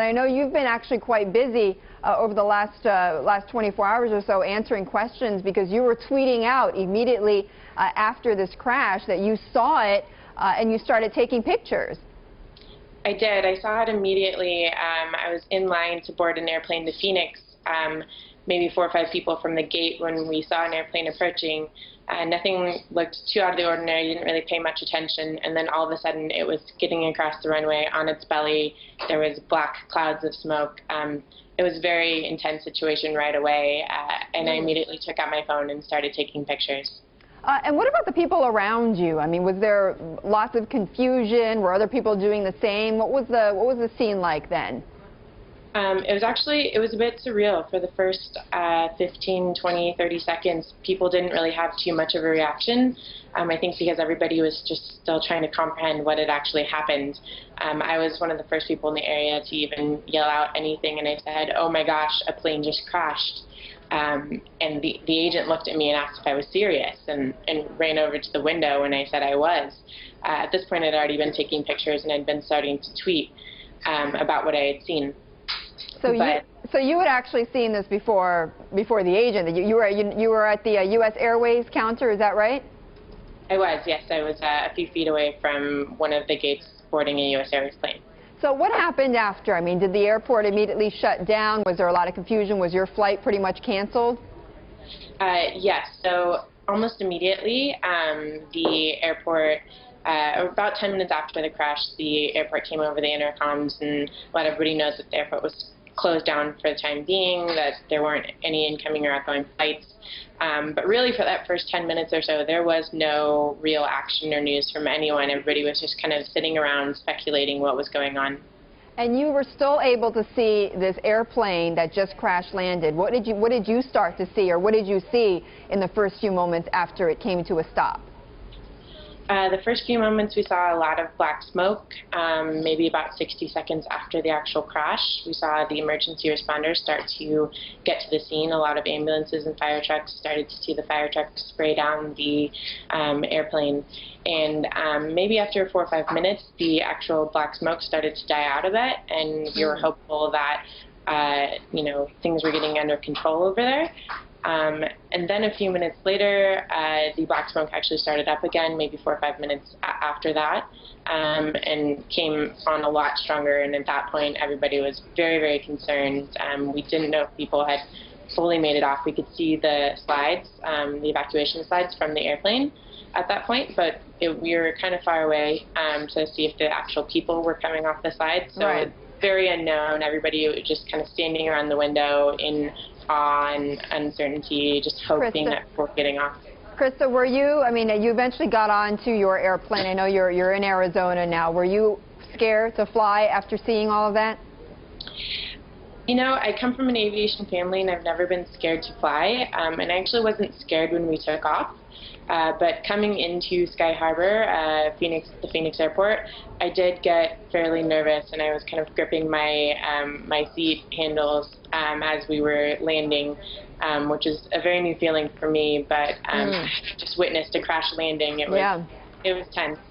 I know you've been actually quite busy over the last 24 hours or so answering questions because you were tweeting out immediately after this crash that you saw it and you started taking pictures. I did. I saw it immediately. I was in line to board an airplane to Phoenix, maybe 4 or 5 people from the gate when we saw an airplane approaching. Nothing looked too out of the ordinary, didn't really pay much attention, and then all of a sudden it was skidding across the runway on its belly. There was black clouds of smoke. It was a very intense situation right away, and I immediately took out my phone and started taking pictures. And what about the people around you? I mean, was there lots of confusion? Were other people doing the same? What was the scene like then? It was a bit surreal. For the first 15, 20, 30 seconds, people didn't really have too much of a reaction. I think because everybody was just still trying to comprehend what had actually happened. I was one of the first people in the area to even yell out anything, and I said, "Oh my gosh, a plane just crashed." And the agent looked at me and asked if I was serious, and ran over to the window when I said I was. At this point, I'd already been taking pictures and I'd been starting to tweet about what I had seen. So you had actually seen this before the agent. You were at the U.S. Airways counter, is that right? I was, yes. I was a few feet away from one of the gates boarding a U.S. Airways plane. So what happened after? I mean, did the airport immediately shut down? Was there a lot of confusion? Was your flight pretty much canceled? Yes. So almost immediately, the airport. About 10 minutes after the crash, the airport came over the intercoms and let everybody know that the airport was closed down for the time being, that there weren't any incoming or outgoing flights. But really for that first 10 minutes or so, there was no real action or news from anyone. Everybody was just kind of sitting around speculating what was going on. And you were still able to see this airplane that just crash landed. What did you start to see, or what did you see in the first few moments after it came to a stop? The first few moments we saw a lot of black smoke, maybe about 60 seconds after the actual crash. We saw the emergency responders start to get to the scene. A lot of ambulances and fire trucks started to see the fire trucks spray down the airplane. And maybe after 4 or 5 minutes, the actual black smoke started to die out a bit, and we were hopeful that things were getting under control over there. And then a few minutes later, the black smoke actually started up again, maybe 4 or 5 minutes after that, and came on a lot stronger. And at that point, everybody was very, very concerned. We didn't know if people had fully made it off. We could see the slides, the evacuation slides from the airplane at that point, but we were kind of far away to see if the actual people were coming off the slides. So right. It's very unknown. Everybody was just kind of standing around the window in awe and uncertainty, just hoping that people were getting off. Krista, were you, I mean, you eventually got onto your airplane. I know you're in Arizona now. Were you scared to fly after seeing all of that? You know, I come from an aviation family, and I've never been scared to fly, and I actually wasn't scared when we took off. But coming into Sky Harbor, the Phoenix airport, I did get fairly nervous, and I was kind of gripping my my seat handles as we were landing, which is a very new feeling for me. But I just witnessed a crash landing. It was tense.